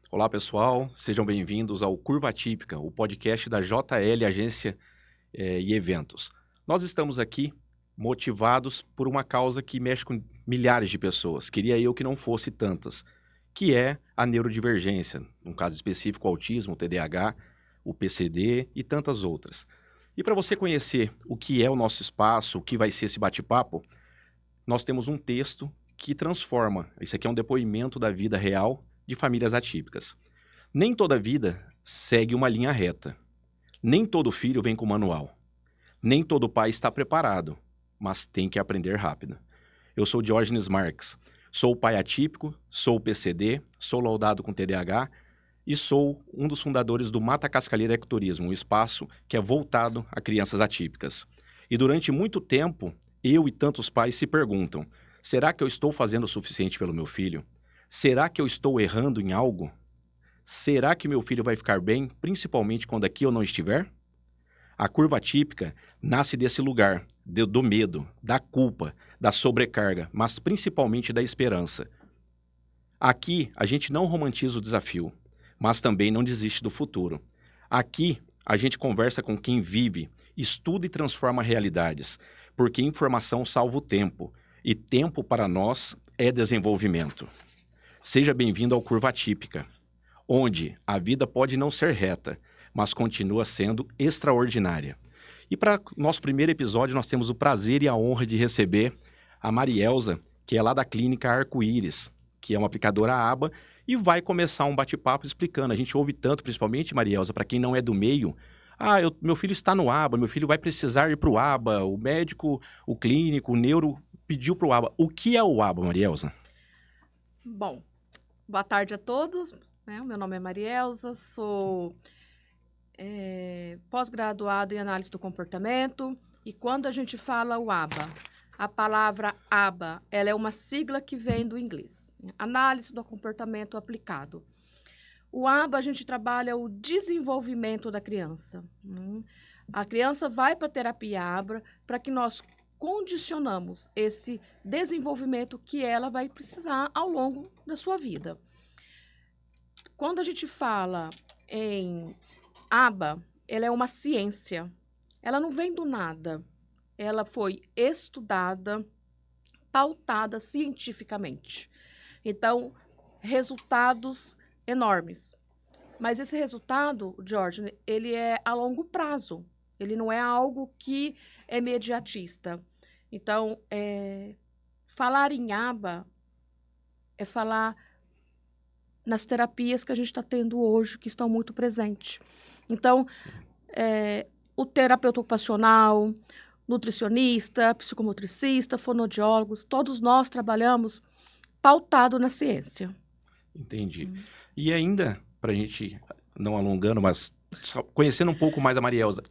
Olá, pessoal. Sejam bem-vindos ao Curva Atípica, o podcast da JL Agência e Eventos. Nós estamos aqui motivados por uma causa que mexe com milhares de pessoas. Queria eu que não fosse tantas, que é a neurodivergência, no caso específico, o autismo, o TDAH, o PCD e tantas outras. E para você conhecer o que é o nosso espaço, o que vai ser esse bate-papo, nós temos um texto que transforma. Isso aqui é um depoimento da vida real de famílias atípicas. Nem toda vida segue uma linha reta. Nem todo filho vem com manual. Nem todo pai está preparado, mas tem que aprender rápido. Eu sou Diógenes Marques. Sou o pai atípico, sou o PCD, sou laudado com TDAH e sou um dos fundadores do Mata Cascalheira Ecoturismo, um espaço que é voltado a crianças atípicas. E durante muito tempo, eu e tantos pais se perguntam: será que eu estou fazendo o suficiente pelo meu filho? Será que eu estou errando em algo? Será que meu filho vai ficar bem, principalmente quando aqui eu não estiver? A curva atípica nasce desse lugar, do medo, da culpa, da sobrecarga, mas principalmente da esperança. Aqui a gente não romantiza o desafio, mas também não desiste do futuro. Aqui a gente conversa com quem vive, estuda e transforma realidades, porque informação salva o tempo, e tempo para nós é desenvolvimento. Seja bem-vindo ao Curva Atípica, onde a vida pode não ser reta, mas continua sendo extraordinária. E para nosso primeiro episódio, nós temos o prazer e a honra de receber a Marielza, que é lá da clínica Arco-Íris, que é uma aplicadora ABA, e vai começar um bate-papo explicando. A gente ouve tanto, principalmente, Marielza, para quem não é do meio: meu filho está no ABA, meu filho vai precisar ir para o ABA, o médico, o clínico, o neuro pediu para o ABA. O que é o ABA, Marielza? Bom, boa tarde a todos. Meu nome é Marielza, sou pós-graduado em análise do comportamento. E quando a gente fala o ABA, a palavra ABA, ela é uma sigla que vem do inglês, análise do comportamento aplicado. O ABA, a gente trabalha o desenvolvimento da criança. A criança vai para a terapia ABA para que nós condicionamos esse desenvolvimento que ela vai precisar ao longo da sua vida. Quando a gente fala em ABA, ela é uma ciência. Ela não vem do nada. Ela foi estudada, pautada cientificamente. Então, resultados enormes. Mas esse resultado, George, ele é a longo prazo. Ele não é algo que é imediatista. Então, falar em ABA é falar nas terapias que a gente está tendo hoje, que estão muito presentes. Então, o terapeuta ocupacional, nutricionista, psicomotricista, fonoaudiólogos, todos nós trabalhamos pautado na ciência. Entendi. E ainda, para a gente não alongando, mas conhecendo um pouco mais a Marielza,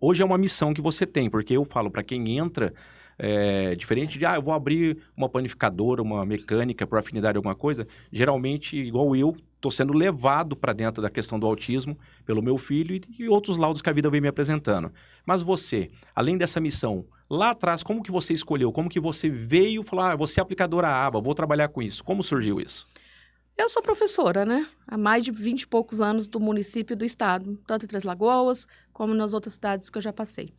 hoje é uma missão que você tem, porque eu falo para quem entra, diferente de, eu vou abrir uma panificadora, uma mecânica por afinidade alguma coisa, geralmente, igual eu, estou sendo levado para dentro da questão do autismo pelo meu filho e outros laudos que a vida vem me apresentando. Mas você, além dessa missão, lá atrás, como que você escolheu? Como que você veio falar, você é aplicadora ABA, vou trabalhar com isso? Como surgiu isso? Eu sou professora, há mais de 20 e poucos anos do município e do estado, tanto em Três Lagoas como nas outras cidades que eu já passei.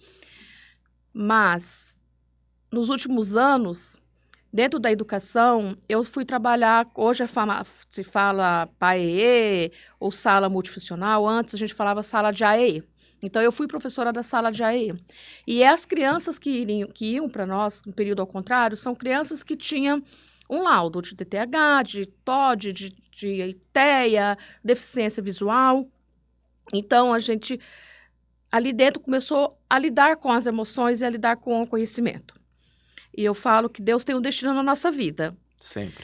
Mas, nos últimos anos, dentro da educação, eu fui trabalhar, hoje se fala PAEE ou sala multifuncional, antes a gente falava sala de AEE. Então, eu fui professora da sala de AEE. E as crianças que iam para nós, no período ao contrário, são crianças que tinham um laudo de TTH, de TOD, de TEA, deficiência visual. Então, a gente, ali dentro, começou a lidar com as emoções e a lidar com o conhecimento. E eu falo que Deus tem um destino na nossa vida. Sempre.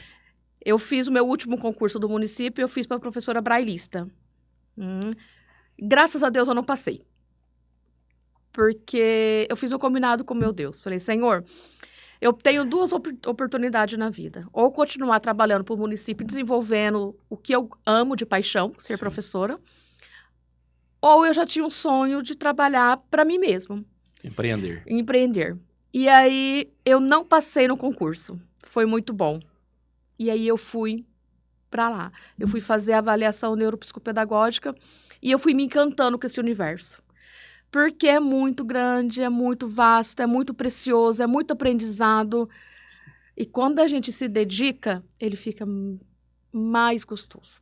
Eu fiz o meu último concurso do município, eu fiz para professora brailista. Graças a Deus eu não passei. Porque eu fiz um combinado com meu Deus. Falei: Senhor, eu tenho duas oportunidades na vida. Ou continuar trabalhando para o município, desenvolvendo o que eu amo de paixão, ser Sim. professora. Ou eu já tinha um sonho de trabalhar para mim mesma. Empreender. E aí, eu não passei no concurso. Foi muito bom. E aí, eu fui para lá. Eu fui fazer a avaliação neuropsicopedagógica e eu fui me encantando com esse universo. Porque é muito grande, é muito vasto, é muito precioso, é muito aprendizado. E quando a gente se dedica, ele fica mais gostoso.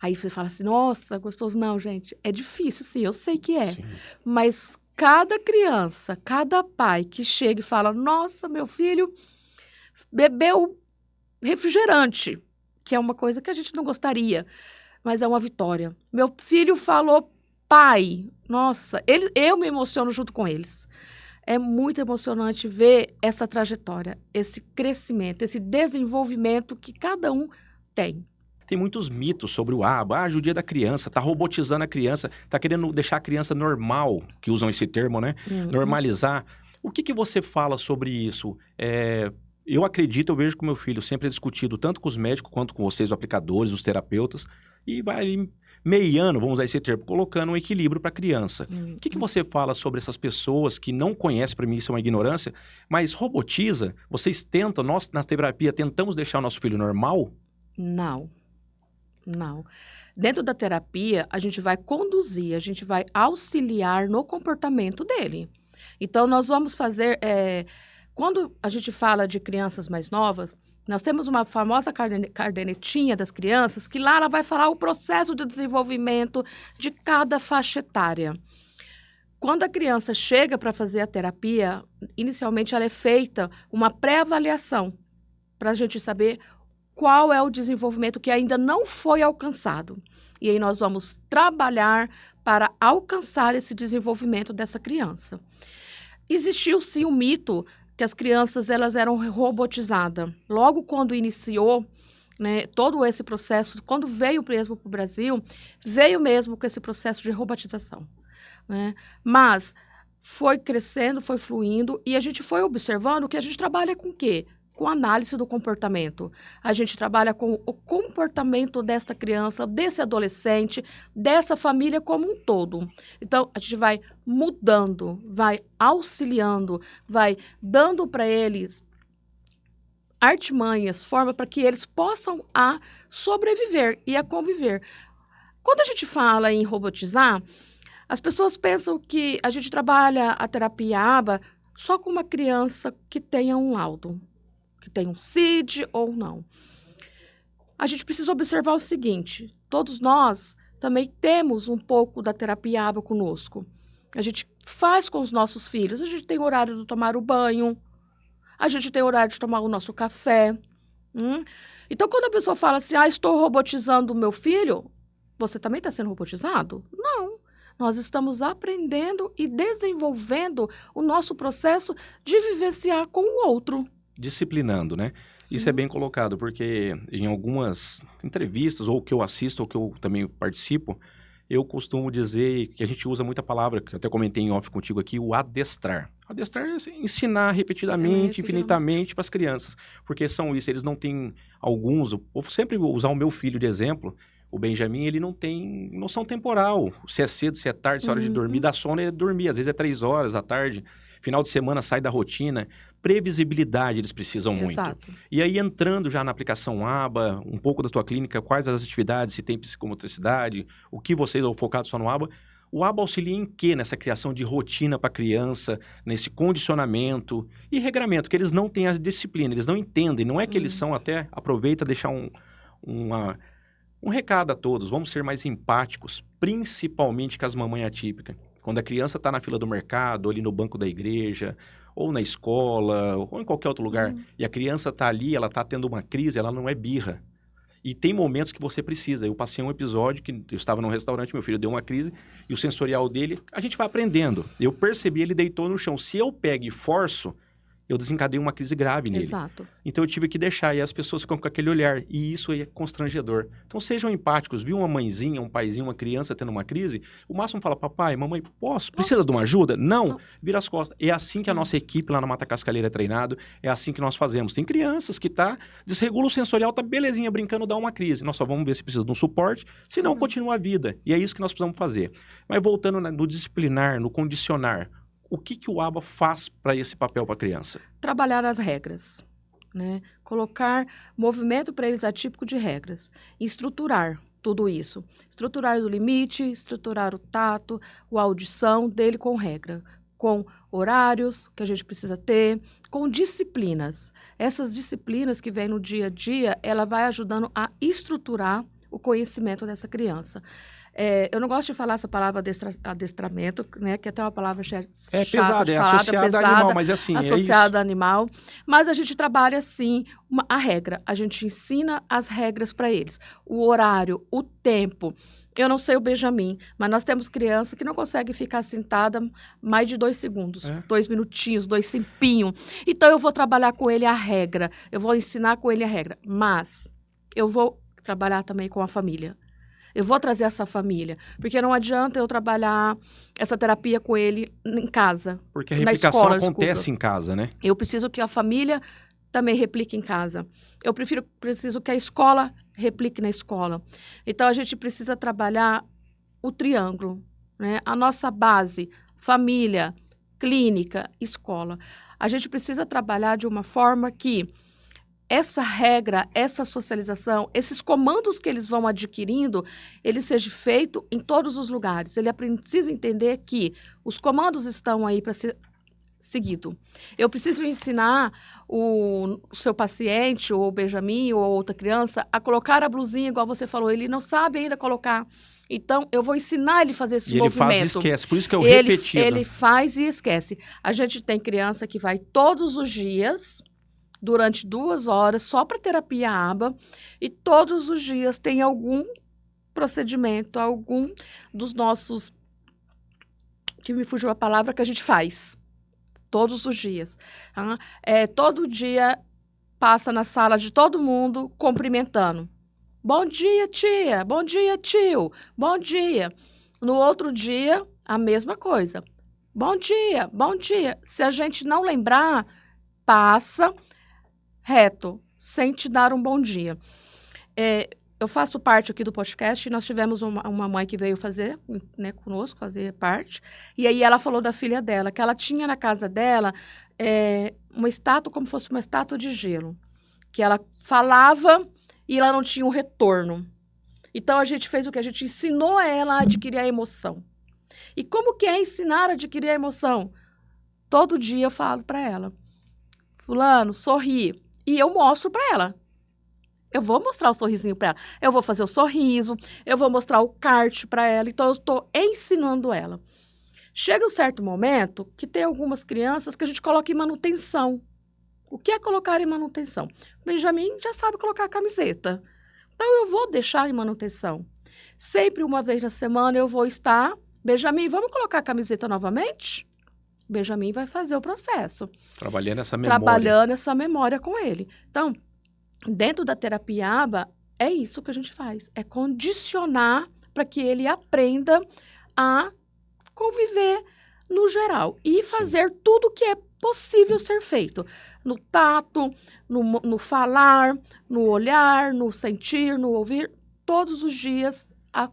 Aí você fala assim, nossa, gostoso. Não, gente, é difícil, sim, eu sei que é. Sim. Mas cada criança, cada pai que chega e fala, nossa, meu filho bebeu refrigerante, que é uma coisa que a gente não gostaria, mas é uma vitória. Meu filho falou pai, nossa, eu me emociono junto com eles. É muito emocionante ver essa trajetória, esse crescimento, esse desenvolvimento que cada um tem. Tem muitos mitos sobre o aba. Ah, judia da criança, tá robotizando a criança, tá querendo deixar a criança normal, que usam esse termo, né? Normalizar. O que você fala sobre isso? Eu acredito, eu vejo que o meu filho sempre é discutido tanto com os médicos quanto com vocês, os aplicadores, os terapeutas, e vai meiando, vamos usar esse termo, colocando um equilíbrio para a criança. O que você fala sobre essas pessoas que não conhecem, para mim isso é uma ignorância, mas robotiza? Vocês tentam, nós na terapia tentamos deixar o nosso filho normal? Não. Dentro da terapia, a gente vai conduzir, a gente vai auxiliar no comportamento dele. Então, nós vamos fazer... Quando a gente fala de crianças mais novas, nós temos uma famosa cadernetinha das crianças, que lá ela vai falar o processo de desenvolvimento de cada faixa etária. Quando a criança chega para fazer a terapia, inicialmente ela é feita uma pré-avaliação, para a gente saber qual é o desenvolvimento que ainda não foi alcançado. E aí nós vamos trabalhar para alcançar esse desenvolvimento dessa criança. Existiu sim um mito que as crianças elas eram robotizadas. Logo quando iniciou, né, todo esse processo, quando veio mesmo para o Brasil, veio mesmo com esse processo de robotização. Né? Mas foi crescendo, foi fluindo e a gente foi observando que a gente trabalha com o quê? Com análise do comportamento. A gente trabalha com o comportamento desta criança, desse adolescente, dessa família como um todo. Então, a gente vai mudando, vai auxiliando, vai dando para eles artimanhas, forma para que eles possam a sobreviver e a conviver. Quando a gente fala em robotizar, as pessoas pensam que a gente trabalha a terapia ABA só com uma criança que tenha um laudo, que tem um CID ou não. A gente precisa observar o seguinte, todos nós também temos um pouco da terapia ABA conosco. A gente faz com os nossos filhos, a gente tem horário de tomar o banho, a gente tem horário de tomar o nosso café. Então, quando a pessoa fala assim, estou robotizando o meu filho, você também está sendo robotizado? Não. Nós estamos aprendendo e desenvolvendo o nosso processo de vivenciar com o outro. Disciplinando, né? Isso é bem colocado, porque em algumas entrevistas, ou que eu assisto, ou que eu também participo, eu costumo dizer que a gente usa muita palavra, que eu até comentei em off contigo aqui, o adestrar. Adestrar é ensinar repetidamente, infinitamente para as crianças, porque são isso, eles não têm alguns, eu vou sempre usar o meu filho de exemplo, o Benjamin, ele não tem noção temporal, se é cedo, se é tarde, se é hora de dormir, dá sono, ele é dormir, às vezes é 3 horas da tarde, final de semana sai da rotina, previsibilidade eles precisam muito. E aí entrando já na aplicação ABA, um pouco da tua clínica, quais as atividades, se tem psicomotricidade, o que vocês estão focados só no ABA, o ABA auxilia em quê nessa criação de rotina para a criança, nesse condicionamento e regramento, que eles não têm a disciplina, eles não entendem, não é que eles são, até aproveita deixar um recado a todos, vamos ser mais empáticos, principalmente com as mamães atípicas. Quando a criança está na fila do mercado, ou ali no banco da igreja, ou na escola, ou em qualquer outro lugar, e a criança está ali, ela está tendo uma crise, ela não é birra. E tem momentos que você precisa. Eu passei um episódio que eu estava num restaurante, meu filho deu uma crise, e o sensorial dele, a gente vai aprendendo. Eu percebi, ele deitou no chão. Se eu pego e forço, eu desencadeio uma crise grave nele. Exato. Então eu tive que deixar, e as pessoas ficam com aquele olhar, e isso aí é constrangedor. Então sejam empáticos, viu uma mãezinha, um paizinho, uma criança tendo uma crise, o máximo fala, papai, mamãe, precisa de uma ajuda? Não, vira as costas. É assim que a nossa equipe lá na Mata Cascaleira é treinado, é assim que nós fazemos. Tem crianças que desregula o sensorial, tá belezinha, brincando, dá uma crise. Nós só vamos ver se precisa de um suporte, senão continua a vida. E é isso que nós precisamos fazer. Mas voltando no disciplinar, no condicionar, o que o ABA faz para esse papel para a criança? Trabalhar as regras. né? Colocar movimento para eles atípico de regras. E estruturar tudo isso. Estruturar o limite, estruturar o tato, a audição dele com regra. Com horários que a gente precisa ter, com disciplinas. Essas disciplinas que vêm no dia a dia, ela vai ajudando a estruturar o conhecimento dessa criança. Eu não gosto de falar essa palavra adestramento, né, que é até uma palavra chata pesada, de é falar, associada pesada, a animal, mas assim, associada a animal. Mas a gente trabalha, sim, a regra. A gente ensina as regras para eles. O horário, o tempo. Eu não sei o Benjamin, mas nós temos criança que não consegue ficar sentada mais de 2 segundos, 2 minutinhos, 2 tempinhos. Então, eu vou trabalhar com ele a regra, eu vou ensinar com ele a regra, mas eu vou trabalhar também com a família. Eu vou trazer essa família, porque não adianta eu trabalhar essa terapia com ele em casa. Porque a replicação acontece em casa, né? Eu preciso que a família também replique em casa. Eu preciso que a escola replique na escola. Então, a gente precisa trabalhar o triângulo, né? A nossa base, família, clínica, escola. A gente precisa trabalhar de uma forma que essa regra, essa socialização, esses comandos que eles vão adquirindo, ele seja feito em todos os lugares. Ele precisa entender que os comandos estão aí para ser seguido. Eu preciso ensinar o seu paciente, ou o Benjamin, ou outra criança, a colocar a blusinha, igual você falou. Ele não sabe ainda colocar. Então, eu vou ensinar ele a fazer esse movimento. Ele faz e esquece, por isso que é o repetido. Ele faz e esquece. A gente tem criança que vai todos os dias, durante 2 horas, só para terapia ABA, e todos os dias tem algum procedimento, algum dos nossos, que me fugiu a palavra, que a gente faz. Todos os dias. Todo dia passa na sala de todo mundo cumprimentando. Bom dia, tia. Bom dia, tio. Bom dia. No outro dia, a mesma coisa. Bom dia, bom dia. Se a gente não lembrar, passa reto, sem te dar um bom dia. Eu faço parte aqui do podcast, e nós tivemos uma mãe que veio fazer, né, conosco, fazer parte, e aí ela falou da filha dela, que ela tinha na casa dela uma estátua, como fosse uma estátua de gelo, que ela falava e ela não tinha um retorno. Então, a gente fez o que? A gente ensinou ela a adquirir a emoção. E como que é ensinar a adquirir a emoção? Todo dia eu falo para ela, fulano, sorri, e eu mostro para ela. Eu vou mostrar o sorrisinho para ela. Eu vou fazer o sorriso, eu vou mostrar o kart para ela. Então, eu estou ensinando ela. Chega um certo momento que tem algumas crianças que a gente coloca em manutenção. O que é colocar em manutenção? O Benjamin já sabe colocar a camiseta. Então, eu vou deixar em manutenção. Sempre uma vez na semana eu vou estar... Benjamin, vamos colocar a camiseta novamente? Benjamin vai fazer o processo. Trabalhando essa memória. Trabalhando essa memória com ele. Então, dentro da terapia ABA, é isso que a gente faz. É condicionar para que ele aprenda a conviver no geral. E fazer tudo que é possível ser feito. No tato, no falar, no olhar, no sentir, no ouvir. Todos os dias,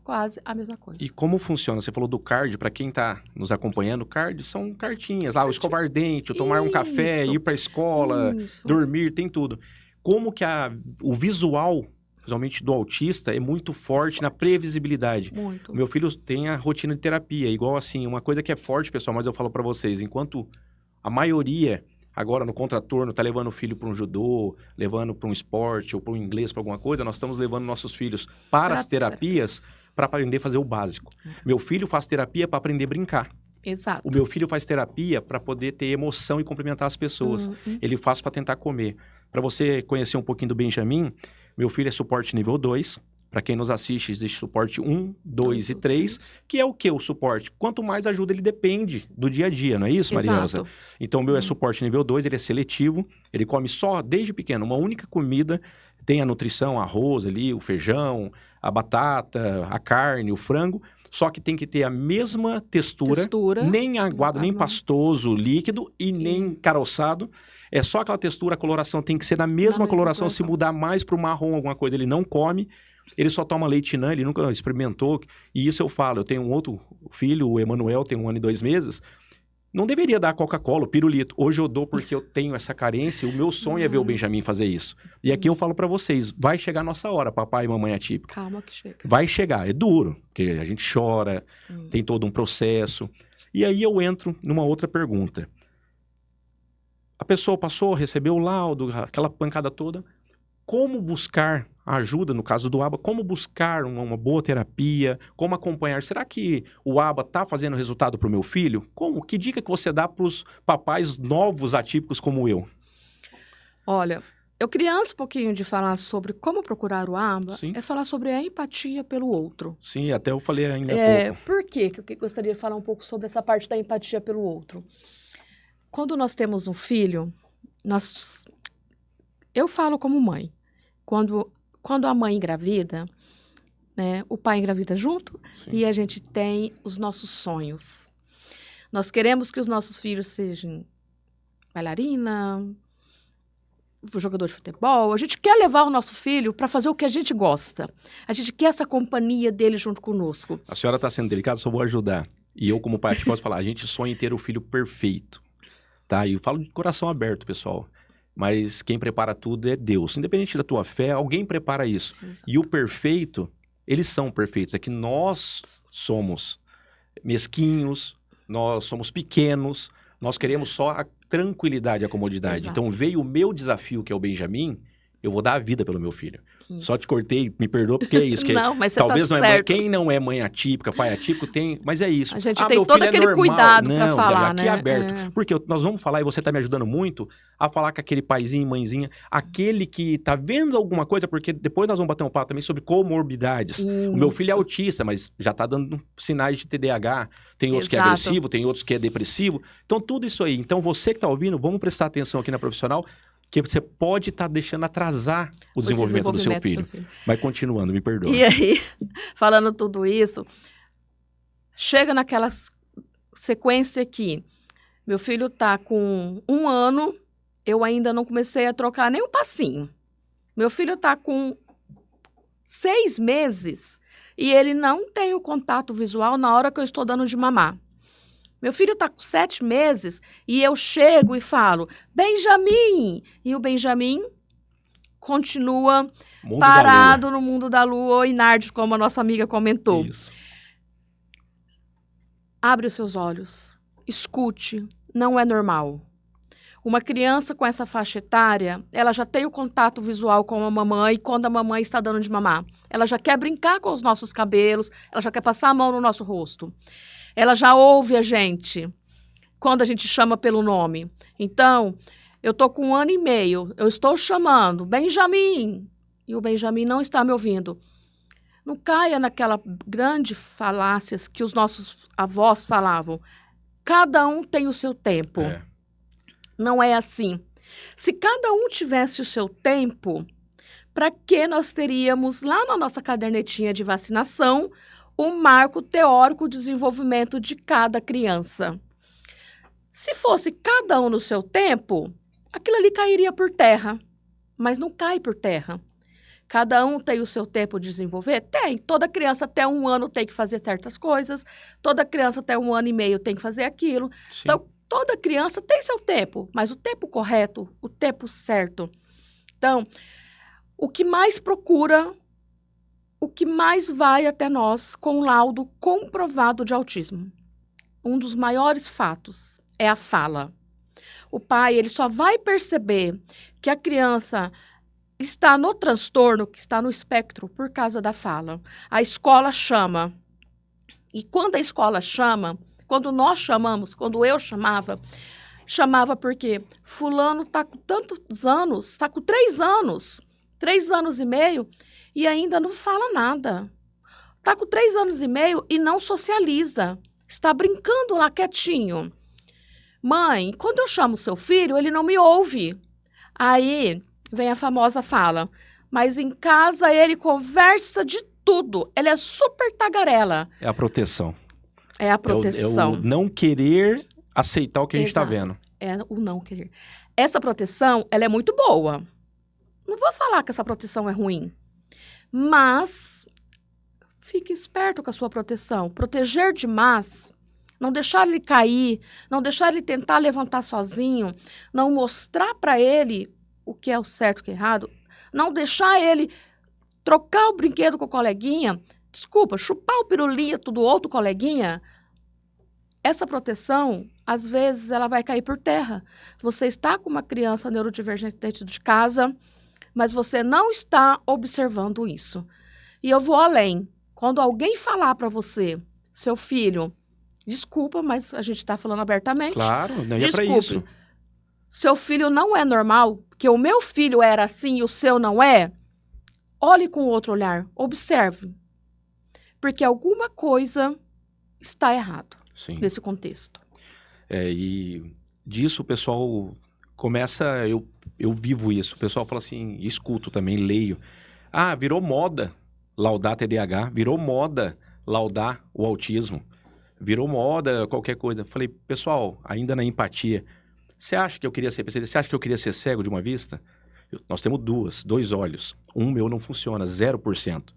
quase a mesma coisa. E como funciona? Você falou do card, para quem está nos acompanhando, card são cartinhas. O escovar dente, o tomar um café, ir para a escola, dormir, tem tudo. Como que o visual, principalmente do autista, é muito forte na previsibilidade. Muito. Meu filho tem a rotina de terapia, igual assim, uma coisa que é forte, pessoal, mas eu falo para vocês, enquanto a maioria, agora no contraturno, tá levando o filho para um judô, levando para um esporte ou para um inglês, para alguma coisa, nós estamos levando nossos filhos para as terapias para aprender a fazer o básico. Meu filho faz terapia para aprender a brincar. Exato. O meu filho faz terapia para poder ter emoção e cumprimentar as pessoas. Ele faz para tentar comer. Para você conhecer um pouquinho do Benjamin, meu filho é suporte nível 2. Para quem nos assiste, existe suporte 1, 2 e 3, que é o que o suporte? Quanto mais ajuda, ele depende do dia a dia, não é isso, Marielza? Então, o meu é suporte nível 2, ele é seletivo, ele come só, desde pequeno, uma única comida, tem a nutrição, arroz ali, o feijão, a batata, a carne, o frango, só que tem que ter a mesma textura. Nem aguado, nem pastoso, líquido e nem caroçado. É só aquela textura, a coloração tem que ser da mesma coloração. Se mudar mais para o marrom, alguma coisa, ele não come. Ele só toma leite NAN, ele nunca experimentou. E isso eu falo, eu tenho um outro filho, o Emanuel, tem 1 ano e 2 meses. Não deveria dar Coca-Cola, pirulito. Hoje eu dou porque eu tenho essa carência. O meu sonho é ver o Benjamin fazer isso. E aqui eu falo pra vocês, vai chegar a nossa hora, papai e mamãe atípica. Calma que chega. Vai chegar, é duro, porque a gente chora, tem todo um processo. E aí eu entro numa outra pergunta. A pessoa passou, recebeu o laudo, aquela pancada toda. Como buscar ajuda, no caso do ABA, como buscar uma boa terapia, como acompanhar? Será que o ABA está fazendo resultado para o meu filho? Como? Que dica que você dá para os papais novos atípicos como eu? Olha, eu queria antes um pouquinho de falar sobre como procurar o ABA, Sim. é falar sobre a empatia pelo outro. Sim, até eu falei ainda há pouco. Por quê que eu gostaria de falar um pouco sobre essa parte da empatia pelo outro? Quando nós temos um filho, eu falo como mãe. Quando a mãe engravida, né, o pai engravida junto. Sim. E a gente tem os nossos sonhos. Nós queremos que os nossos filhos sejam bailarina, jogador de futebol. A gente quer levar o nosso filho para fazer o que a gente gosta. A gente quer essa companhia dele junto conosco. A senhora está sendo delicada, só vou ajudar. E eu, como pai, posso falar, a gente sonha em ter o filho perfeito. Tá? E eu falo de coração aberto, pessoal. Mas quem prepara tudo é Deus. Independente da tua fé, alguém prepara isso. Exato. E o perfeito, eles são perfeitos. É que nós somos mesquinhos, nós somos pequenos, nós queremos só a tranquilidade e a comodidade. Exato. Então veio o meu desafio, que é o Benjamin, eu vou dar a vida pelo meu filho. Isso. Só te cortei, me perdoa, porque é isso. Que não, mas você talvez tá não certo. É mãe, quem não é mãe atípica, pai atípico, tem... Mas é isso. A gente tem todo aquele cuidado para falar, aqui né? É aberto. Porque nós vamos falar, e você tá me ajudando muito, a falar com aquele paizinho, mãezinha, aquele que tá vendo alguma coisa, porque depois nós vamos bater um papo também sobre comorbidades. Isso. O meu filho é autista, mas já tá dando sinais de TDAH. Tem outros que é agressivo, tem outros que é depressivo. Então, tudo isso aí. Então, você que tá ouvindo, vamos prestar atenção aqui na profissional, que você pode estar deixando atrasar o desenvolvimento do seu filho. Mas continuando, me perdoa. E aí, falando tudo isso, chega naquela sequência que meu filho está com 1 ano, eu ainda não comecei a trocar nem um passinho. Meu filho está com 6 meses e ele não tem o contato visual na hora que eu estou dando de mamar. Meu filho está com 7 meses e eu chego e falo, Benjamin! E o Benjamin continua parado no mundo da lua, ou Inardi, como a nossa amiga comentou. Isso. Abre os seus olhos, escute, não é normal. Uma criança com essa faixa etária, ela já tem o contato visual com a mamãe quando a mamãe está dando de mamar. Ela já quer brincar com os nossos cabelos, ela já quer passar a mão no nosso rosto. Ela já ouve a gente quando a gente chama pelo nome. Então, eu estou com 1 ano e meio, eu estou chamando, Benjamin, e o Benjamin não está me ouvindo. Não caia naquela grande falácias que os nossos avós falavam. Cada um tem o seu tempo. Não é assim. Se cada um tivesse o seu tempo, para que nós teríamos lá na nossa cadernetinha de vacinação o marco teórico de desenvolvimento de cada criança? Se fosse cada um no seu tempo, aquilo ali cairia por terra, mas não cai por terra. Cada um tem o seu tempo de desenvolver? Tem. Toda criança até 1 ano tem que fazer certas coisas, toda criança até 1 ano e meio tem que fazer aquilo. Sim. Então, toda criança tem seu tempo, mas o tempo correto, o tempo certo. Então, o que mais procura, o que mais vai até nós com laudo comprovado de autismo? Um dos maiores fatos é a fala. O pai, ele só vai perceber que a criança está no transtorno, que está no espectro, por causa da fala. A escola chama. E quando a escola chama, quando nós chamamos, quando eu chamava porque fulano está com tantos anos, está com 3 anos, 3 anos e meio, e ainda não fala nada. Está com 3 anos e meio e não socializa. Está brincando lá quietinho. Mãe, quando eu chamo seu filho, ele não me ouve. Aí vem a famosa fala, mas em casa ele conversa de tudo. Ele é super tagarela. É a proteção. É a proteção. É o não querer aceitar o que a gente está vendo. É o não querer. Essa proteção, ela é muito boa. Não vou falar que essa proteção é ruim. Mas fique esperto com a sua proteção. Proteger demais não deixar ele cair, não deixar ele tentar levantar sozinho, não mostrar para ele o que é o certo e o que é errado, não deixar ele trocar o brinquedo com o coleguinha, desculpa, chupar o pirulito do outro coleguinha, essa proteção, às vezes, ela vai cair por terra. Você está com uma criança neurodivergente dentro de casa, mas você não está observando isso. E eu vou além. Quando alguém falar para você, seu filho, desculpa, mas a gente está falando abertamente. Claro, não é para desculpe, isso. Seu filho não é normal, porque o meu filho era assim e o seu não é. Olhe com outro olhar, observe. Porque alguma coisa está errado nesse contexto. E disso o pessoal começa, eu vivo isso, o pessoal fala assim, escuto também, leio. Ah, virou moda laudar TDAH, virou moda laudar o autismo, virou moda qualquer coisa. Falei, pessoal, ainda na empatia, você acha que eu queria ser PCD? Você acha que eu queria ser cego de uma vista? Nós temos dois olhos. Um meu não funciona, 0%.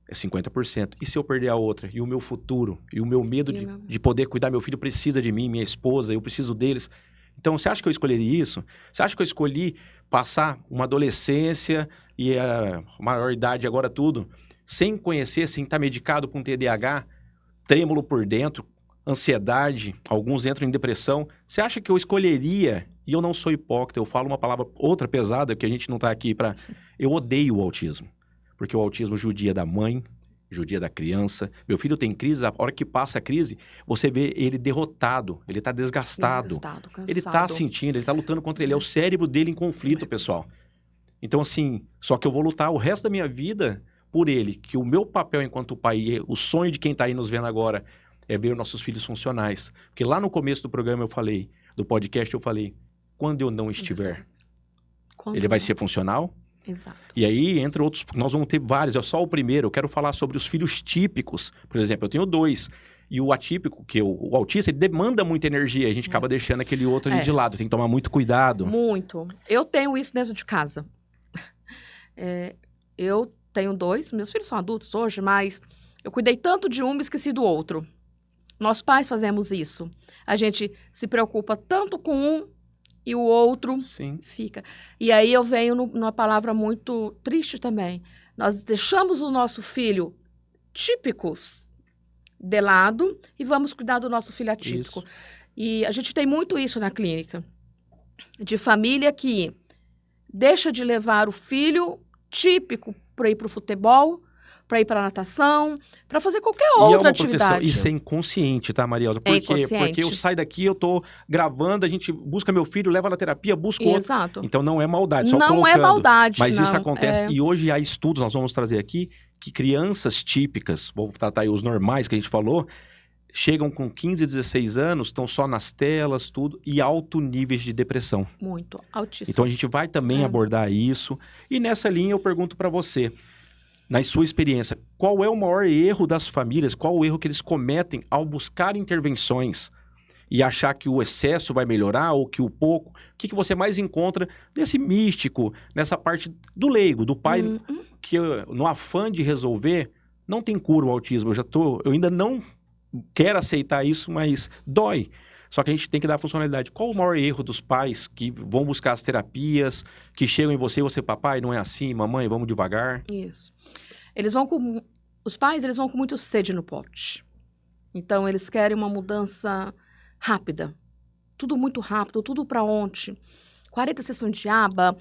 É 50%. E se eu perder a outra? E o meu futuro? E o meu medo de poder cuidar? Meu filho precisa de mim, minha esposa, eu preciso deles. Então, você acha que eu escolheria isso? Você acha que eu escolhi passar uma adolescência e a maior idade agora tudo, sem conhecer, sem estar medicado com TDAH, trêmulo por dentro, ansiedade, alguns entram em depressão? Você acha que eu escolheria? E eu não sou hipócrita, eu falo uma palavra, outra pesada, que a gente não está aqui para... Eu odeio o autismo. Porque o autismo judia da mãe, judia da criança. Meu filho tem crise, a hora que passa a crise, você vê ele derrotado, ele está desgastado. Cansado. Ele está sentindo, ele está lutando contra ele. É o cérebro dele em conflito, pessoal. Então, assim, só que eu vou lutar o resto da minha vida por ele. Que o meu papel enquanto pai, o sonho de quem está aí nos vendo agora, é ver nossos filhos funcionais. Porque lá no começo do programa eu falei, do podcast eu falei, quando eu não estiver, ele vai ser funcional? Exato. E aí, entre outros, nós vamos ter vários, é só o primeiro. Eu quero falar sobre os filhos típicos. Por exemplo, eu tenho 2. E o atípico, que o autista, ele demanda muita energia. A gente acaba deixando aquele outro ali de lado. Tem que tomar muito cuidado. Muito. Eu tenho isso dentro de casa. Eu tenho 2. Meus filhos são adultos hoje, mas eu cuidei tanto de um e esqueci do outro. Nós pais fazemos isso. A gente se preocupa tanto com um e o outro fica. E aí eu venho numa palavra muito triste também. Nós deixamos o nosso filho típicos de lado e vamos cuidar do nosso filho atípico. Isso. E a gente tem muito isso na clínica. De família que deixa de levar o filho típico para ir para o futebol, para ir para a natação, para fazer qualquer outra atividade. Isso é inconsciente, tá, Marielza? Por quê? Porque eu saio daqui, eu tô gravando, a gente busca meu filho, leva na terapia, busca outro. Exato. Então não é maldade, só não colocando. É maldade, mas não, isso acontece. E hoje há estudos, nós vamos trazer aqui, que crianças típicas, vou tratar aí os normais que a gente falou, chegam com 15, 16 anos, estão só nas telas, tudo, e alto níveis de depressão. Muito, altíssimo. Então a gente vai também abordar isso. E nessa linha eu pergunto para você, na sua experiência, qual é o maior erro das famílias? Qual o erro que eles cometem ao buscar intervenções e achar que o excesso vai melhorar ou que o pouco? O que você mais encontra desse místico, nessa parte do leigo, do pai, que no afã de resolver, não tem cura o autismo. Eu ainda não quero aceitar isso, mas dói. Só que a gente tem que dar funcionalidade. Qual o maior erro dos pais que vão buscar as terapias, que chegam em você e você, papai, não é assim, mamãe, vamos devagar? Isso. Os pais, eles vão com muito sede no pote. Então, eles querem uma mudança rápida. Tudo muito rápido, tudo para ontem. 40 sessões de aba,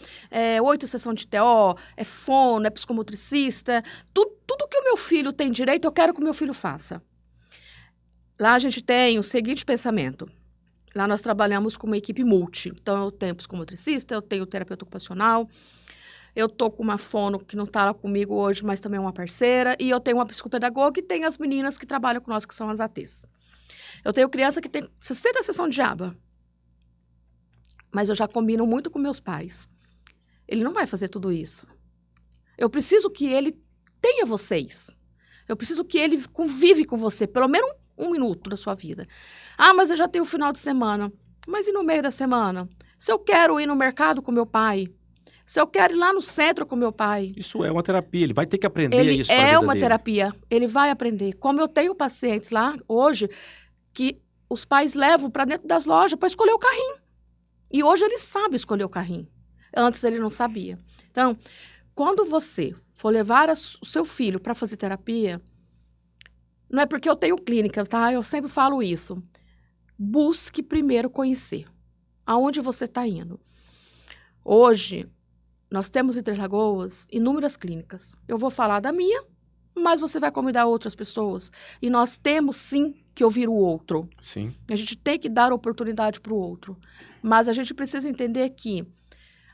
8 sessões de TO, é fono, é psicomotricista. Tudo que o meu filho tem direito, eu quero que o meu filho faça. Lá a gente tem o seguinte pensamento. Lá nós trabalhamos com uma equipe multi. Então, eu tenho psicomotricista, eu tenho terapeuta ocupacional, eu tô com uma fono que não tá lá comigo hoje, mas também é uma parceira, e eu tenho uma psicopedagoga e tem as meninas que trabalham com nós, que são as ATs. Eu tenho criança que tem 60 sessões de aba, mas eu já combino muito com meus pais. Ele não vai fazer tudo isso. Eu preciso que ele tenha vocês. Eu preciso que ele convive com você, pelo menos um minuto da sua vida. Ah, mas eu já tenho o final de semana. Mas e no meio da semana? Se eu quero ir no mercado com meu pai, se eu quero ir lá no centro com meu pai. Isso é uma terapia, ele vai ter que aprender isso para a vida dele. É uma dele. terapia, ele vai aprender. Como eu tenho pacientes lá hoje, que os pais levam para dentro das lojas para escolher o carrinho. E hoje ele sabe escolher o carrinho. Antes ele não sabia. Então, quando você for levar o seu filho para fazer terapia, não é porque eu tenho clínica, tá? Eu sempre falo isso. Busque primeiro conhecer aonde você está indo. Hoje, nós temos em Três Lagoas inúmeras clínicas. Eu vou falar da minha, mas você vai convidar outras pessoas. E nós temos, sim, que ouvir o outro. Sim. A gente tem que dar oportunidade para o outro. Mas a gente precisa entender que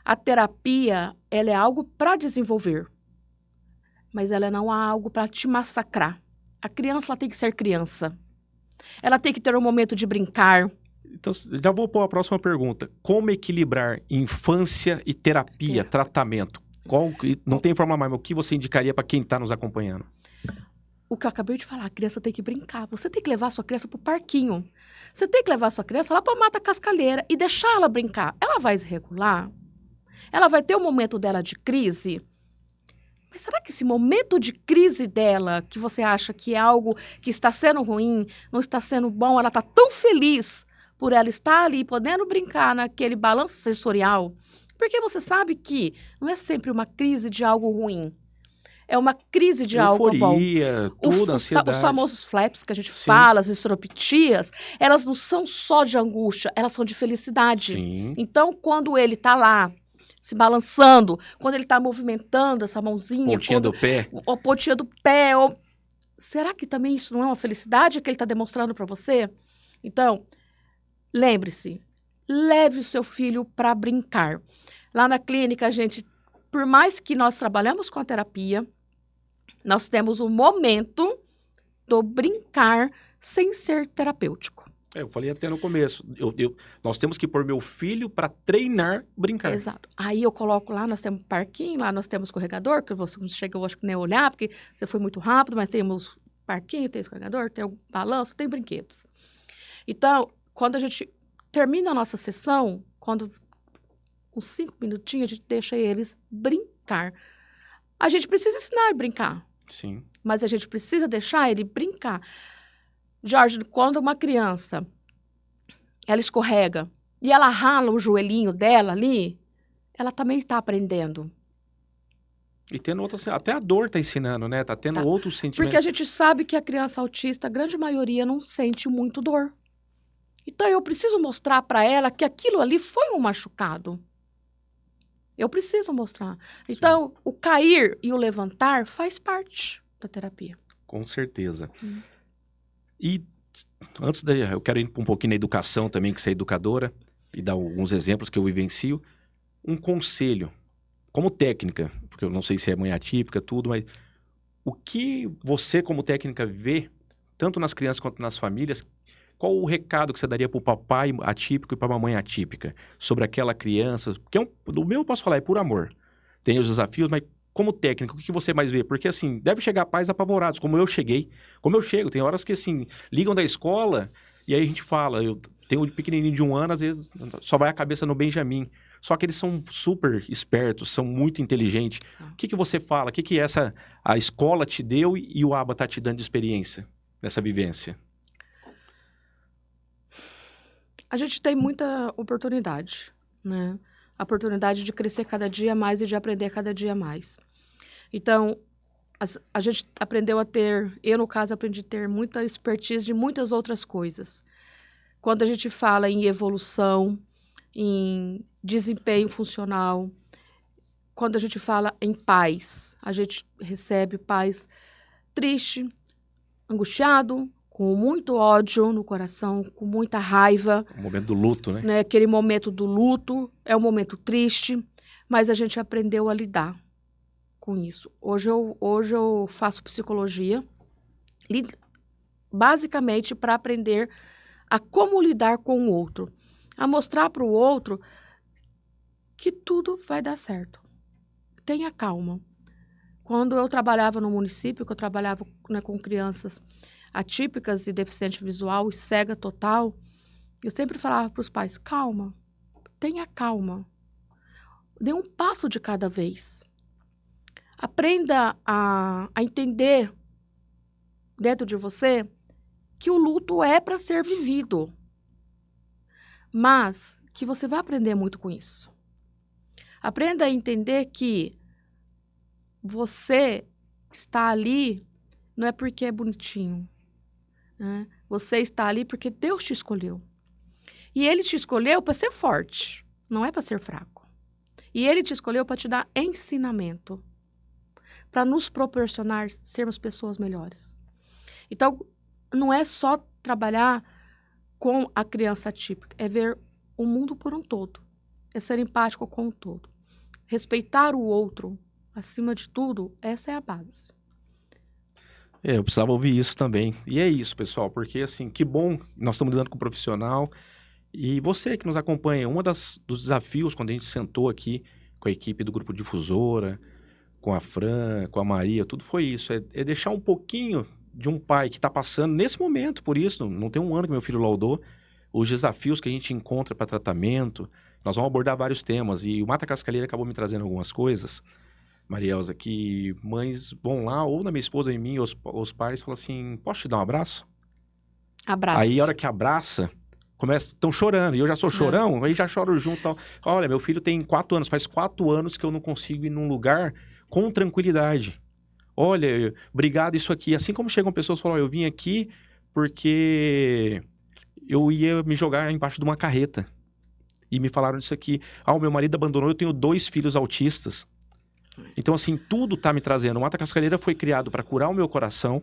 a terapia, ela é algo para desenvolver. Mas ela não é algo para te massacrar. A criança, ela tem que ser criança. Ela tem que ter um momento de brincar. Então, já vou pôr a próxima pergunta. Como equilibrar infância e terapia, tratamento? Não tem forma mais, mas o que você indicaria para quem está nos acompanhando? O que eu acabei de falar, a criança tem que brincar. Você tem que levar a sua criança para o parquinho. Você tem que levar a sua criança lá para a mata cascalheira e deixar ela brincar. Ela vai se regular? Ela vai ter um momento dela de crise? Mas será que esse momento de crise dela, que você acha que é algo que está sendo ruim, não está sendo bom, ela está tão feliz por ela estar ali, podendo brincar naquele balanço sensorial? Porque você sabe que não é sempre uma crise de algo ruim. É uma crise de algo bom. Euforia, tudo, ansiedade. Os famosos flaps que a gente fala, as estropitias, elas não são só de angústia, elas são de felicidade. Sim. Então, quando ele está lá, se balançando, quando ele está movimentando essa mãozinha... Pontinha do pé. Ou pontinha do pé. Será que também isso não é uma felicidade que ele está demonstrando para você? Então, lembre-se, leve o seu filho para brincar. Lá na clínica, a gente, por mais que nós trabalhamos com a terapia, nós temos um momento do brincar sem ser terapêutico. Eu falei até no começo, nós temos que pôr meu filho para treinar brincar. Exato. Aí eu coloco lá, nós temos parquinho, lá nós temos escorregador, que você não chega, eu acho que nem olhar, porque você foi muito rápido, mas temos parquinho, tem escorregador, tem o balanço, tem brinquedos. Então, quando a gente termina a nossa sessão, quando uns 5 minutinhos, a gente deixa eles brincar. A gente precisa ensinar ele a brincar. Sim. Mas a gente precisa deixar ele brincar. Jorge, quando uma criança, ela escorrega e ela rala o joelhinho dela ali, ela também está aprendendo. E tendo outras, até a dor está ensinando, né? Tá tendo outros sentimentos. Porque a gente sabe que a criança autista, a grande maioria, não sente muito dor. Então, eu preciso mostrar para ela que aquilo ali foi um machucado. Eu preciso mostrar. Então, o cair e o levantar faz parte da terapia. Com certeza. E antes eu quero ir um pouquinho na educação também, que você é educadora, e dar alguns exemplos que eu vivencio. Um conselho, como técnica, porque eu não sei se é mãe atípica, tudo, mas o que você, como técnica, vê, tanto nas crianças quanto nas famílias, qual o recado que você daria para o papai atípico e para a mamãe atípica sobre aquela criança? Porque do meu eu posso falar, é por amor. Tem os desafios, mas como técnico, o que você mais vê? Porque, assim, deve chegar pais apavorados, como eu cheguei. Como eu chego, tem horas que, assim, ligam da escola e aí a gente fala, eu tenho um pequenininho de 1 ano, às vezes só vai a cabeça no Benjamin. Só que eles são super espertos, são muito inteligentes. O que você fala? O que a escola te deu e o ABA está te dando de experiência nessa vivência? A gente tem muita oportunidade, né? A oportunidade de crescer cada dia mais e de aprender cada dia mais. Então, a gente aprendeu a ter, eu no caso aprendi a ter muita expertise de muitas outras coisas. Quando a gente fala em evolução, em desempenho funcional, quando a gente fala em paz, a gente recebe pais triste, angustiado, com muito ódio no coração, com muita raiva. O momento do luto, né? Aquele momento do luto é um momento triste, mas a gente aprendeu a lidar com isso. Hoje eu faço psicologia, basicamente para aprender a como lidar com o outro, a mostrar para o outro que tudo vai dar certo. Tenha calma. Quando eu trabalhava no município, que eu trabalhava, né, com crianças atípicas e deficiente visual e cega total, eu sempre falava para os pais, calma, tenha calma, dê um passo de cada vez. Aprenda a entender dentro de você que o luto é para ser vivido, mas que você vai aprender muito com isso. Aprenda a entender que você está ali não é porque é bonitinho, né? Você está ali porque Deus te escolheu. E Ele te escolheu para ser forte, não é para ser fraco. E Ele te escolheu para te dar ensinamento, para nos proporcionar sermos pessoas melhores. Então, não é só trabalhar com a criança atípica, é ver o mundo por um todo, é ser empático com o todo. Respeitar o outro, acima de tudo, essa é a base. Eu precisava ouvir isso também. E é isso, pessoal, porque assim, que bom, nós estamos lidando com um profissional. E você que nos acompanha, dos desafios quando a gente sentou aqui com a equipe do Grupo Difusora, com a Fran, com a Maria, tudo foi isso. É deixar um pouquinho de um pai que está passando nesse momento, por isso, não tem um ano que meu filho laudou, os desafios que a gente encontra para tratamento. Nós vamos abordar vários temas e o Mata Cascalheira acabou me trazendo algumas coisas, Marielza, que mães vão lá, ou na minha esposa ou em mim, os pais falam assim, posso te dar um abraço? Abraço. Aí a hora que abraça, estão chorando, e eu já sou chorão, aí já choro junto. Tal. Olha, meu filho tem 4 anos, faz 4 anos que eu não consigo ir num lugar com tranquilidade. Olha, obrigado isso aqui. Assim como chegam pessoas e falam, eu vim aqui porque eu ia me jogar embaixo de uma carreta. E me falaram disso aqui. O meu marido abandonou, eu tenho 2 filhos autistas. Então, assim, tudo tá me trazendo. O Mata Cascalheira foi criado para curar o meu coração,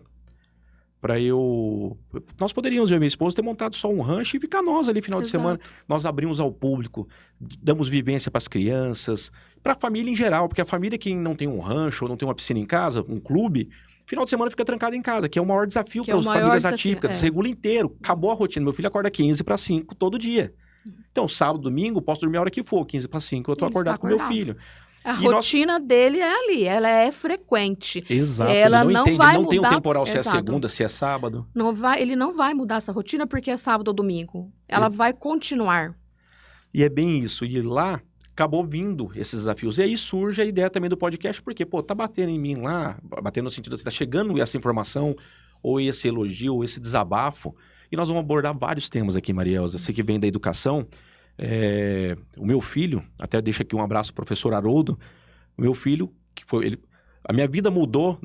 para eu... Nós poderíamos, eu e minha esposa, ter montado só um rancho e ficar nós ali final de semana. Nós abrimos ao público, damos vivência para as crianças, para a família em geral, porque a família que não tem um rancho ou não tem uma piscina em casa, um clube, final de semana fica trancado em casa, que é o maior desafio para as famílias atípicas. Regula inteiro, acabou a rotina. Meu filho acorda 15 para 5 todo dia. Então, sábado, domingo, posso dormir a hora que for, 15 para 5, eu tô acordado com meu filho. A rotina dele é ali, ela é frequente. Exato, ela ele não entende, vai ele não mudar... tem o temporal se Exato. é segunda, se é sábado. Ele não vai mudar essa rotina porque é sábado ou domingo. Ela vai continuar. E é bem isso. E lá, acabou vindo esses desafios. E aí surge a ideia também do podcast, porque, tá batendo em mim lá, batendo no sentido assim, tá chegando essa informação, ou esse elogio, ou esse desabafo. E nós vamos abordar vários temas aqui, Marielza. Você que vem da educação... o meu filho, até deixa aqui um abraço pro professor Haroldo, o meu filho, a minha vida mudou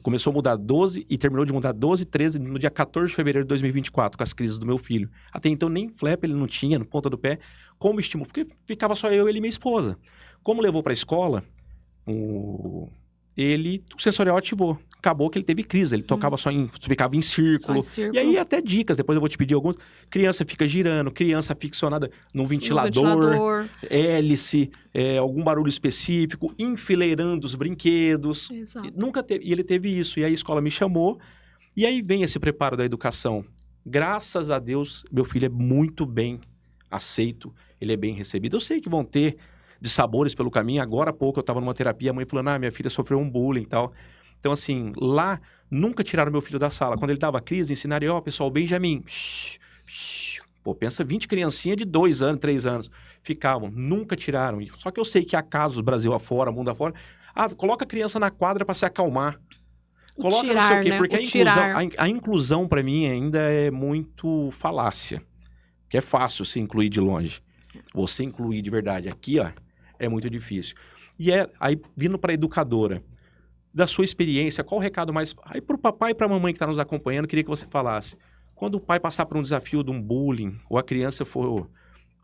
começou a mudar 12 e terminou de mudar 12, 13, no dia 14 de fevereiro de 2024, com as crises do meu filho. Até então nem flap ele não tinha, no ponta do pé, como estímulo, porque ficava só eu, ele e minha esposa. Como levou pra escola, o sensorial ativou. Acabou que ele teve crise, ele tocava ficava em círculo. E aí até dicas, depois eu vou te pedir algumas. Criança fica girando, criança ficcionada num ventilador. Hélice, algum barulho específico, enfileirando os brinquedos. Exato. E ele teve isso. E aí a escola me chamou. E aí vem esse preparo da educação. Graças a Deus, meu filho é muito bem aceito, ele é bem recebido. Eu sei que vão ter dissabores pelo caminho. Agora há pouco eu estava numa terapia, a mãe falando, minha filha sofreu um bullying e tal. Então, assim, lá, nunca tiraram meu filho da sala. Quando ele dava crise, ensinaram, pessoal, o Benjamin, pensa 20 criancinhas de 2 anos, 3 anos. Ficavam, nunca tiraram. Só que eu sei que há casos, Brasil afora, mundo afora, coloca a criança na quadra para se acalmar. Coloca não sei o quê, porque a inclusão, para mim, ainda é muito falácia. Que é fácil se incluir de longe. Você incluir de verdade aqui, é muito difícil. E aí, vindo para a educadora, da sua experiência, qual o recado mais... Aí para o papai e para a mamãe que está nos acompanhando, queria que você falasse. Quando o pai passar por um desafio de um bullying, ou a criança for...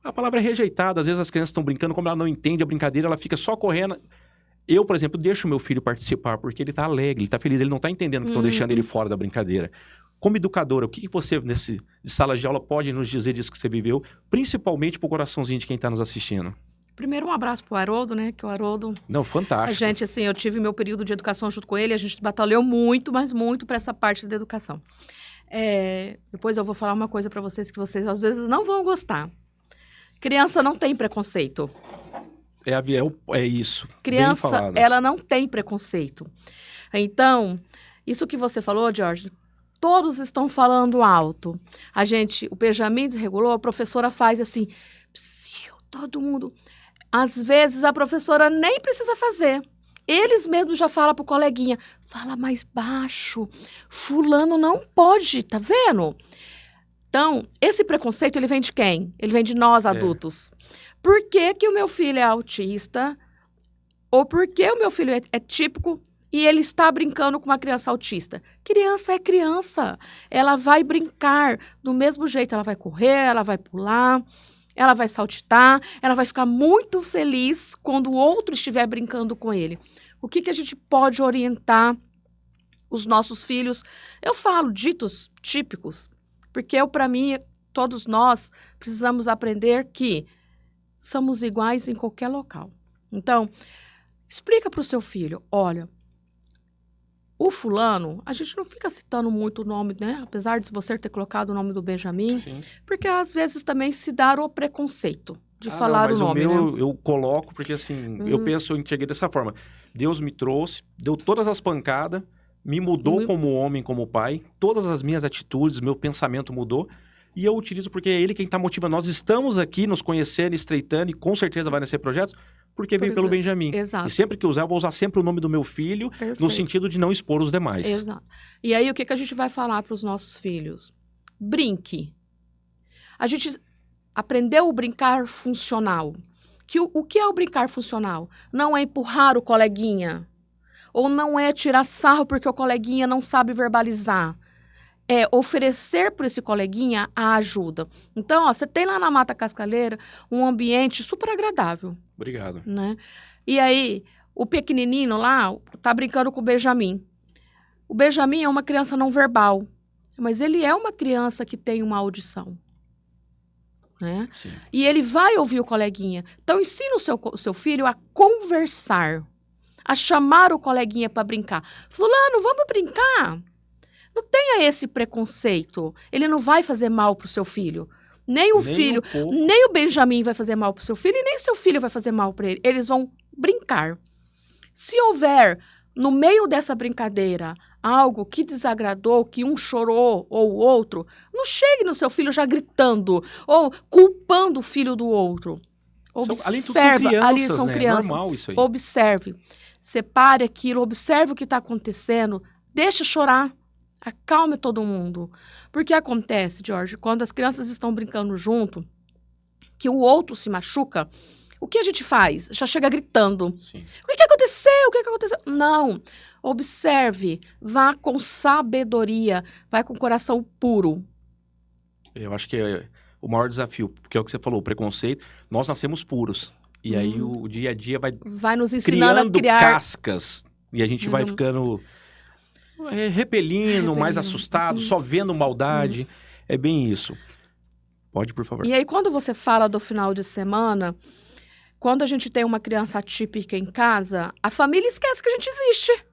A palavra é rejeitada, às vezes as crianças estão brincando, como ela não entende a brincadeira, ela fica só correndo. Eu, por exemplo, deixo o meu filho participar, porque ele está alegre, ele está feliz, ele não está entendendo que estão deixando ele fora da brincadeira. Como educadora, o que você, de sala de aula, pode nos dizer disso que você viveu, principalmente para o coraçãozinho de quem está nos assistindo? Primeiro, um abraço pro Haroldo, né? Que o Haroldo... Não, fantástico. A gente, assim, eu tive meu período de educação junto com ele, a gente batalhou muito, mas muito para essa parte da educação. Depois eu vou falar uma coisa para vocês que vocês, às vezes, não vão gostar. Criança não tem preconceito. É isso. Criança, ela não tem preconceito. Então, isso que você falou, Jorge, todos estão falando alto. O Benjamin desregulou, a professora faz assim, todo mundo... Às vezes, a professora nem precisa fazer. Eles mesmos já falam pro coleguinha, fala mais baixo, fulano não pode, tá vendo? Então, esse preconceito, ele vem de quem? Ele vem de nós, adultos. Por que que o meu filho é autista? Ou por que o meu filho é típico e ele está brincando com uma criança autista? Criança é criança. Ela vai brincar do mesmo jeito. Ela vai correr, ela vai pular, ela vai saltitar, ela vai ficar muito feliz quando o outro estiver brincando com ele. O que que a gente pode orientar os nossos filhos? Eu falo ditos típicos, porque para mim, todos nós precisamos aprender que somos iguais em qualquer local. Então, explica para o seu filho, olha, o fulano, a gente não fica citando muito o nome, né? Apesar de você ter colocado o nome do Benjamin, Sim. porque às vezes também se dá o preconceito de falar o nome, mas o meu, né? eu coloco porque assim, eu penso, eu enxerguei dessa forma. Deus me trouxe, deu todas as pancadas, me mudou como homem, como pai, todas as minhas atitudes, meu pensamento mudou, e eu utilizo porque é ele quem está motivando. Nós estamos aqui nos conhecendo, estreitando, e com certeza vai nascer projetos, porque veio pelo Benjamin. Exato. E sempre que usar, eu vou usar sempre o nome do meu filho, Perfeito. no sentido de não expor os demais. Exato. E aí, o que a gente vai falar para os nossos filhos? Brinque. A gente aprendeu o brincar funcional. O que é o brincar funcional? Não é empurrar o coleguinha. Ou não é tirar sarro porque o coleguinha não sabe verbalizar. É oferecer para esse coleguinha a ajuda. Então, ó, você tem lá na Mata Cascaleira um ambiente super agradável. Obrigado. Né? E aí, o pequenininho lá tá brincando com o Benjamin. O Benjamin é uma criança não verbal, mas ele é uma criança que tem uma audição. Né? Sim. E ele vai ouvir o coleguinha. Então, ensina o seu filho a conversar, a chamar o coleguinha para brincar. Fulano, vamos brincar? Não tenha esse preconceito. Ele não vai fazer mal pro seu filho. Nem o Benjamin vai fazer mal pro seu filho e nem o seu filho vai fazer mal para ele. Eles vão brincar. Se houver, no meio dessa brincadeira, algo que desagradou, que um chorou ou o outro, não chegue no seu filho já gritando ou culpando o filho do outro. Observe, ali são crianças. É normal isso aí. Observe. Separe aquilo, observe o que está acontecendo, deixa chorar. Acalme todo mundo. Porque acontece, Jorge, quando as crianças estão brincando junto, que o outro se machuca, o que a gente faz? Já chega gritando. Sim. O que aconteceu? O que aconteceu? Não. Observe. Vá com sabedoria. Vai com o coração puro. Eu acho que é o maior desafio, porque é o que você falou, o preconceito. Nós nascemos puros. E aí o dia a dia vai nos ensinando a criar cascas. E a gente vai ficando repelindo, mais assustado, só vendo maldade. É bem isso. Pode, por favor. E aí, quando você fala do final de semana, quando a gente tem uma criança atípica em casa, a família esquece que a gente existe.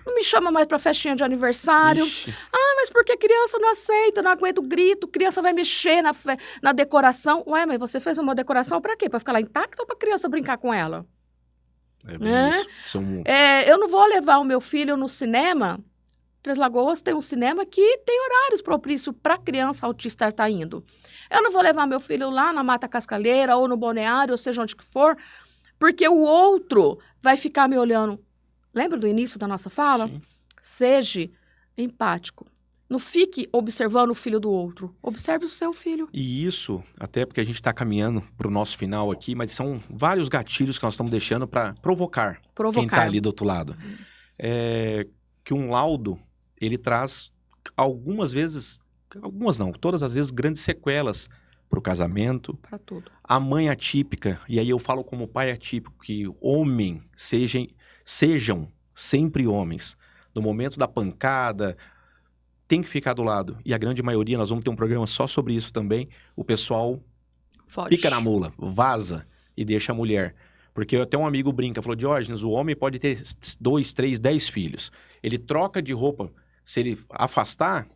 Não me chama mais pra festinha de aniversário. Ixi. Ah, mas porque criança não aceita, não aguenta o grito, criança vai mexer na decoração. Ué, mas você fez uma decoração pra quê? Pra ficar lá intacta ou pra criança brincar com ela? É bem isso. Eu não vou levar o meu filho no cinema. Três Lagoas tem um cinema que tem horários propícios para criança autista estar indo. Eu não vou levar meu filho lá na Mata Cascaleira ou no Balneário, ou seja onde que for, porque o outro vai ficar me olhando. Lembra do início da nossa fala? Sim. Seja empático. Não fique observando o filho do outro. Observe o seu filho. E isso, até porque a gente está caminhando para o nosso final aqui, mas são vários gatilhos que nós estamos deixando para provocar quem está ali do outro lado. Que um laudo, ele traz algumas vezes, algumas não, todas as vezes grandes sequelas para o casamento. Para tudo. A mãe atípica, e aí eu falo como pai atípico, que homem sejam sempre homens. No momento da pancada, tem que ficar do lado. E a grande maioria, nós vamos ter um programa só sobre isso também, o pessoal Foge. Pica na mula, vaza e deixa a mulher. Porque até um amigo brinca, falou, Diógenes, o homem pode ter 2, 3, 10 filhos. Ele troca de roupa, se ele afastar,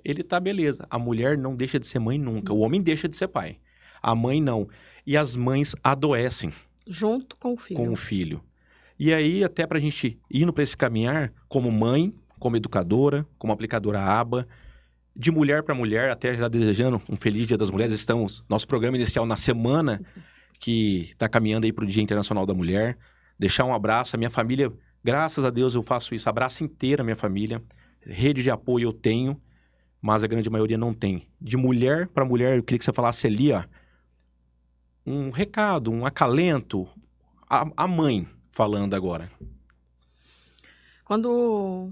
ele tá beleza. A mulher não deixa de ser mãe nunca. O homem deixa de ser pai. A mãe não. E as mães adoecem. Junto com o filho. Com o filho. E aí, até pra gente indo pra esse caminhar, como mãe, como educadora, como aplicadora ABA, de mulher para mulher, até já desejando um feliz Dia das Mulheres. Estamos, nosso programa inicial na semana que está caminhando aí para o Dia Internacional da Mulher. deixar um abraço. A minha família, graças a Deus eu faço isso, abraço inteira a minha família. Rede de apoio eu tenho, mas a grande maioria não tem. De mulher para mulher, eu queria que você falasse ali, ó, um recado, um acalento. A mãe falando agora. Quando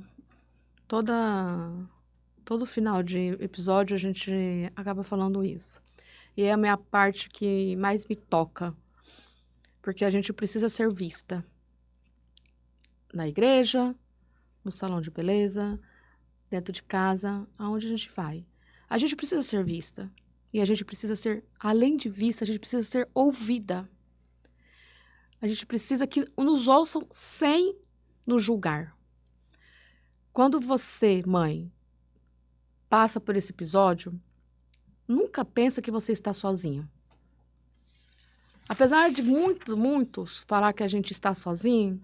todo final de episódio a gente acaba falando isso. E é a minha parte que mais me toca. Porque a gente precisa ser vista. Na igreja, no salão de beleza, dentro de casa, aonde a gente vai. A gente precisa ser vista. E a gente precisa ser, além de vista, a gente precisa ser ouvida. A gente precisa que nos ouçam sem nos julgar. Quando você, mãe, passa por esse episódio, nunca pensa que você está sozinha. Apesar de muitos falar que a gente está sozinho,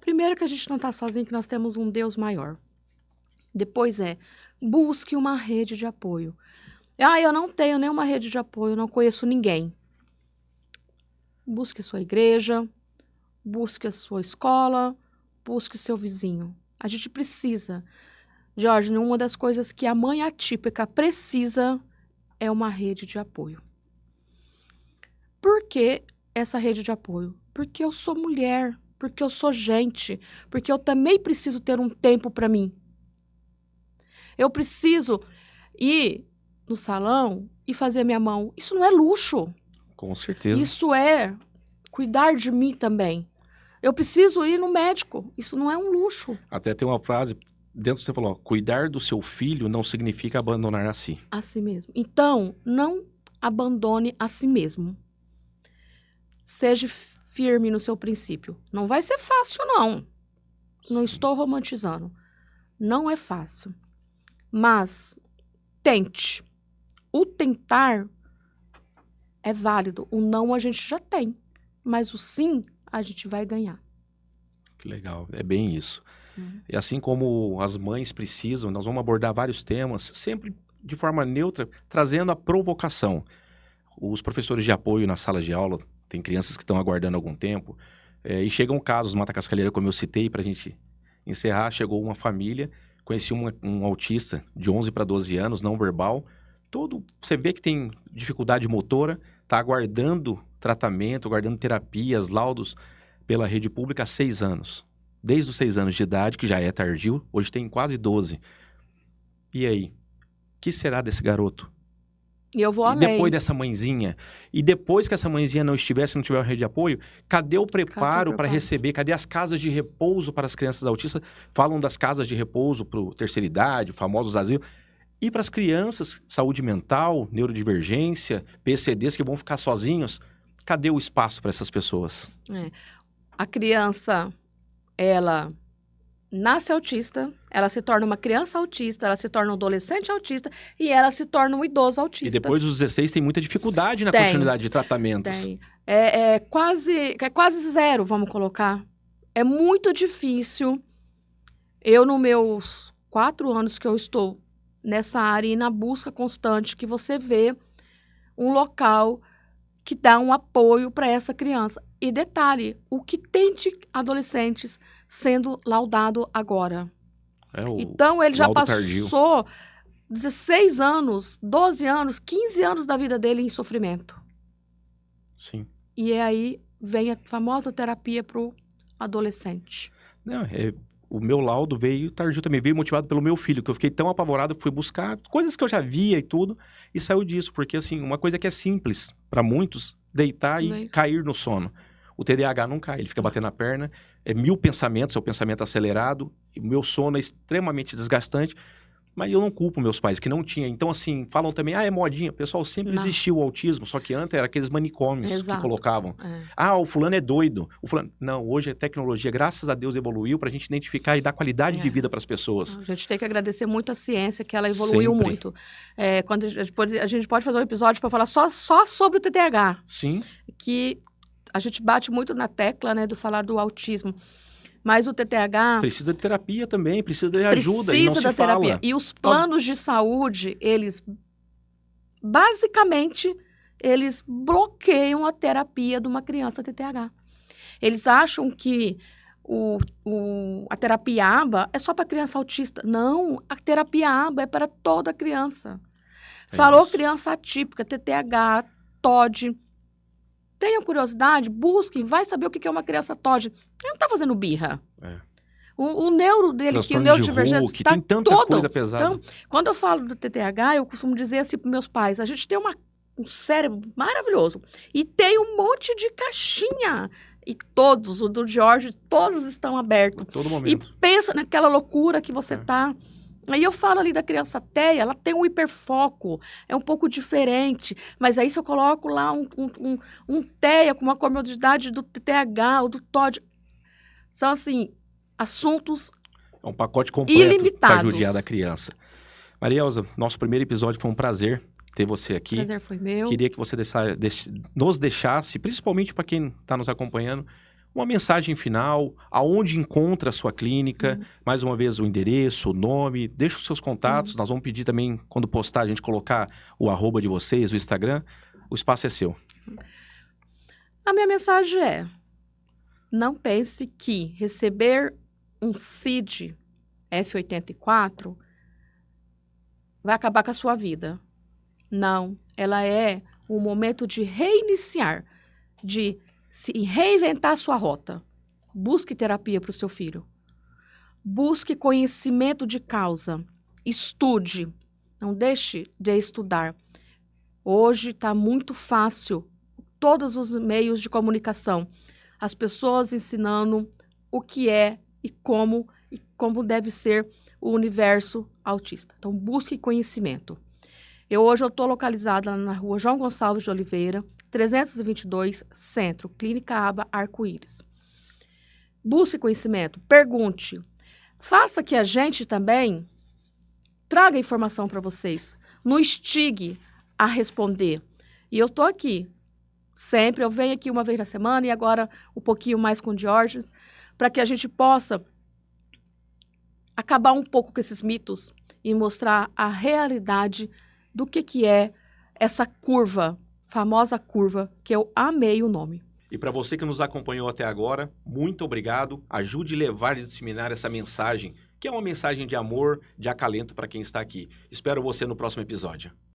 primeiro que a gente não está sozinho, que nós temos um Deus maior. Depois busque uma rede de apoio. Eu não tenho nenhuma rede de apoio, não conheço ninguém. Busque a sua igreja, busque a sua escola, busque o seu vizinho. A gente precisa. Jorge, uma das coisas que a mãe atípica precisa é uma rede de apoio. Por que essa rede de apoio? Porque eu sou mulher, porque eu sou gente, porque eu também preciso ter um tempo para mim. Eu preciso ir no salão e fazer a minha mão. Isso não é luxo. Com certeza. Isso é cuidar de mim também. Eu preciso ir no médico. Isso não é um luxo. Até tem uma frase, dentro você falou, cuidar do seu filho não significa abandonar a si. A si mesmo. Então, não abandone a si mesmo. Seja firme no seu princípio. Não vai ser fácil, não. Não estou romantizando. Não é fácil. Mas tente. O tentar é válido. O não a gente já tem. Mas o sim a gente vai ganhar. Que legal. É bem isso. E assim como as mães precisam, nós vamos abordar vários temas, sempre de forma neutra, trazendo a provocação. Os professores de apoio na sala de aula, tem crianças que estão aguardando algum tempo, e chegam casos, Mata Cascalheira, como eu citei, para a gente encerrar, chegou uma família, conheci um autista de 11 para 12 anos, não verbal, você vê que tem dificuldade motora, está aguardando tratamento, aguardando terapias, laudos pela rede pública há 6 anos. Desde os 6 anos de idade, que já é tardio, hoje tem quase 12. E aí? O que será desse garoto? E eu vou E além. depois dessa mãezinha? E depois que essa mãezinha não tiver uma rede de apoio, cadê o preparo para receber? Cadê as casas de repouso para as crianças autistas? Falam das casas de repouso para a terceira idade, famosos asilos. E para as crianças, saúde mental, neurodivergência, PCDs que vão ficar sozinhos, cadê o espaço para essas pessoas? A criança, ela nasce autista, ela se torna uma criança autista, ela se torna um adolescente autista e ela se torna um idoso autista. E depois dos 16 tem muita dificuldade na continuidade de tratamentos. Tem. É quase zero, vamos colocar. É muito difícil. Eu, nos meus 4 anos que eu estou nessa área e na busca constante, que você vê um local que dá um apoio para essa criança. E detalhe, o que tem de adolescentes sendo laudado agora. Então, ele já passou tardio. 16 anos, 12 anos, 15 anos da vida dele em sofrimento. Sim. E aí vem a famosa terapia para o adolescente. Não, o meu laudo veio tardio também, veio motivado pelo meu filho, que eu fiquei tão apavorado, fui buscar coisas que eu já via e tudo, e saiu disso, porque assim, uma coisa que é simples para muitos, deitar e cair no sono. O TDAH não cai, ele fica batendo a perna, 1000 pensamentos, é o pensamento acelerado, e o meu sono é extremamente desgastante, mas eu não culpo meus pais, que não tinha. Então, assim, falam também, é modinha. Pessoal, sempre existiu o autismo, só que antes era aqueles manicômios que colocavam. O fulano é doido. O fulano... Não, hoje a tecnologia, graças a Deus, evoluiu para a gente identificar e dar qualidade de vida para as pessoas. A gente tem que agradecer muito a ciência, que ela evoluiu muito. Quando a gente pode fazer um episódio para falar só sobre o TDAH. Sim. Que a gente bate muito na tecla, né, do falar do autismo. Mas o TDAH... Precisa de terapia também, precisa de ajuda. Precisa da terapia. E os planos de saúde, eles... Basicamente, eles bloqueiam a terapia de uma criança TDAH. Eles acham que a terapia ABA é só para criança autista. Não, a terapia ABA é para toda criança. Falou isso. criança atípica, TTAH, TOD. Tenham curiosidade, busquem, vai saber o que é uma criança TOD. Ele não está fazendo birra. O neuro dele, Transtorno que o de neurodivergente, Hulk, tá tem tanta todo. coisa pesada. Então, quando eu falo do TTAH, eu costumo dizer assim para meus pais, a gente tem um cérebro maravilhoso e tem um monte de caixinha. E todos, o do George, todos estão abertos. A todo E momento. pensa naquela loucura que você tá. Aí eu falo ali da criança TEA, ela tem um hiperfoco, é um pouco diferente. Mas aí se eu coloco lá um TEA com uma comorbidade do TTAH ou do TOD, são assim, assuntos É um pacote completo para ilimitados. judiar da criança. Maria Elza, nosso primeiro episódio foi um prazer ter você aqui. O prazer foi meu. Queria que você nos deixasse, principalmente para quem está nos acompanhando, uma mensagem final, aonde encontra a sua clínica, mais uma vez o endereço, o nome, deixa os seus contatos, nós vamos pedir também, quando postar, a gente colocar o @de vocês, o Instagram, o espaço é seu. A minha mensagem é, não pense que receber um CID F84 vai acabar com a sua vida. Não, ela é um momento de reiniciar, de se reinventar a sua rota. Busque terapia para o seu filho. Busque conhecimento de causa. Estude. Não deixe de estudar. Hoje está muito fácil. Todos os meios de comunicação. As pessoas ensinando o que é e como deve ser o universo autista. Então, busque conhecimento. Hoje eu estou localizada na rua João Gonçalves de Oliveira, 322, Centro, Clínica ABA Arco-Íris. Busque conhecimento, pergunte. Faça que a gente também traga informação para vocês. Não instigue a responder. E eu estou aqui. Sempre, eu venho aqui uma vez na semana e agora um pouquinho mais com o Diógenes, para que a gente possa acabar um pouco com esses mitos e mostrar a realidade do que é essa curva, famosa curva, que eu amei o nome. E para você que nos acompanhou até agora, muito obrigado. Ajude a levar e disseminar essa mensagem, que é uma mensagem de amor, de acalento para quem está aqui. Espero você no próximo episódio.